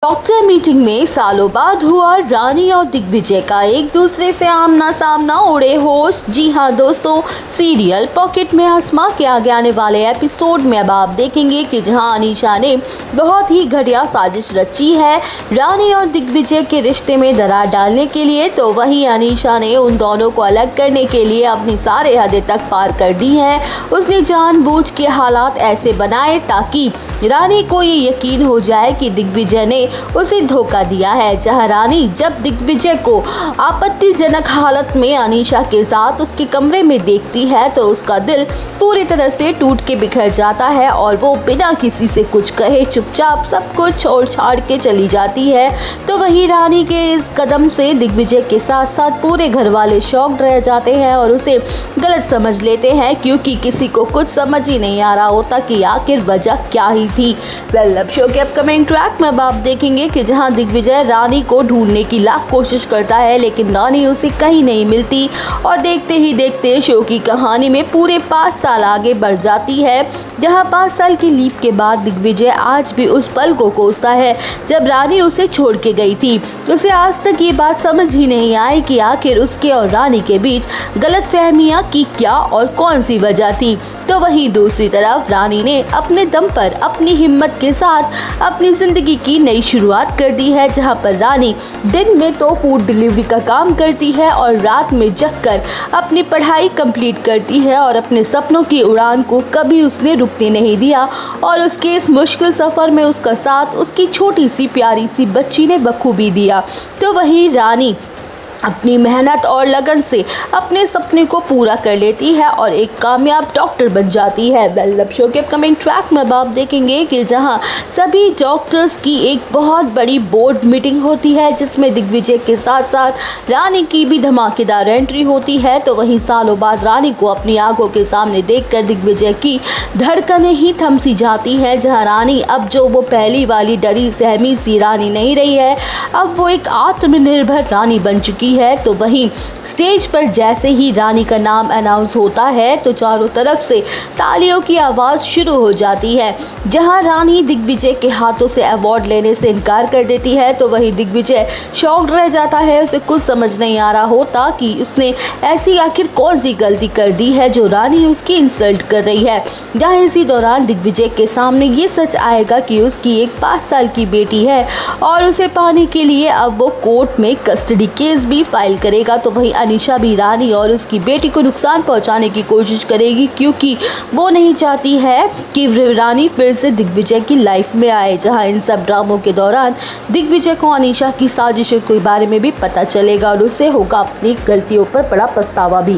Doctor meeting में सालों बाद हुआ रानी और दिग्विजय का एक दूसरे से आमना सामना। उड़े होश। जी हाँ दोस्तों, सीरियल पॉकेट में आसमां के आगे आने वाले एपिसोड में अब आप देखेंगे कि जहां अनीशा ने बहुत ही घटिया साजिश रची है रानी और दिग्विजय के रिश्ते में दरार डालने के लिए, तो वहीं अनीशा ने उन दोनों को अलग करने के लिए अपनी सारे हदें तक पार कर दी है। उसने जानबूझ के हालात ऐसे बनाए ताकि रानी को ये यकीन हो जाए कि दिग्विजय ने उसे धोखा दिया है। जहां रानी जब दिग्विजय को आपत्तिजनक हालत में अनीशा के साथ उसके कमरे में देखती है तो उसका दिल पूरी तरह से टूट के बिखर जाता है और वो बिना किसी से कुछ कहे चुपचाप सब कुछ छोड़ छाड़ के चली जाती है। तो वहीं रानी के इस कदम से दिग्विजय के साथ साथ पूरे घर वाले शॉक्ड रह जाते हैं और उसे गलत समझ लेते हैं, क्योंकि किसी को कुछ समझ ही नहीं आ रहा होता कि आखिर वजह क्या ही थी। अब शो के अपकमिंग ट्रैक में अब आप देखेंगे कि जहां दिग्विजय रानी को ढूंढने की लाख कोशिश करता है लेकिन रानी उसे कहीं नहीं मिलती और देखते ही देखते शो की कहानी में पूरे 5 साल आगे बढ़ जाती है। जहां 5 साल की लीप के बाद दिग्विजय आज भी उस पल को कोसता है जब रानी उसे छोड़ के गई थी। उसे आज तक ये बात समझ ही नहीं आई कि आखिर उसके और रानी के बीच गलतफहमियां की क्या और कौन सी वजह थी। तो वहीं दूसरी तरफ रानी ने अपने दम पर अपनी हिम्मत के साथ अपनी जिंदगी की नई शुरुआत कर दी है, जहां पर रानी दिन में तो फूड डिलीवरी का काम करती है और रात में जगकर अपनी पढ़ाई कंप्लीट करती है और अपने सपनों की उड़ान को कभी उसने रुकने नहीं दिया। और उसके इस मुश्किल सफ़र में उसका साथ उसकी छोटी सी प्यारी सी बच्ची ने बखूबी दिया। तो वहीं रानी अपनी मेहनत और लगन से अपने सपने को पूरा कर लेती है और एक कामयाब डॉक्टर बन जाती है। अब शो के अपकमिंग ट्रैक में आप देखेंगे कि जहां सभी डॉक्टर्स की एक बहुत बड़ी बोर्ड मीटिंग होती है जिसमें दिग्विजय के साथ साथ रानी की भी धमाकेदार एंट्री होती है। तो वहीं सालों बाद रानी को अपनी आंखों के सामने देखकर दिग्विजय की धड़कनें ही थम सी जाती हैं। जहाँ रानी अब जो वो पहली वाली डरी सहमी सी रानी नहीं रही है, अब वो एक आत्मनिर्भर रानी बन चुकी है। तो वहीं स्टेज पर जैसे ही रानी का नाम अनाउंस होता है तो चारों तरफ से तालियों की आवाज़ शुरू हो जाती है। जहां रानी दिग्विजय के हाथों से अवार्ड लेने से इनकार कर देती है तो वहीं दिग्विजय शॉक्ड रह जाता है। उसे कुछ समझ नहीं आ रहा होता कि उसने ऐसी आखिर कौन सी गलती कर दी है जो रानी उसकी इंसल्ट कर रही है। जहां इसी दौरान दिग्विजय के सामने ये सच आएगा कि उसकी एक 5 साल की बेटी है और उसे पाने के लिए अब वो कोर्ट में कस्टडी केस भी फाइल करेगा। तो वहीं अनीशा भी रानी और उसकी बेटी को नुकसान पहुंचाने की कोशिश करेगी, क्योंकि वो नहीं चाहती है कि रानी फिर से दिग्विजय की लाइफ में आए। जहां इन सब ड्रामों के दौरान दिग्विजय को अनीशा की साजिशों के बारे में भी पता चलेगा और उससे होगा अपनी गलतियों पर बड़ा पछतावा भी।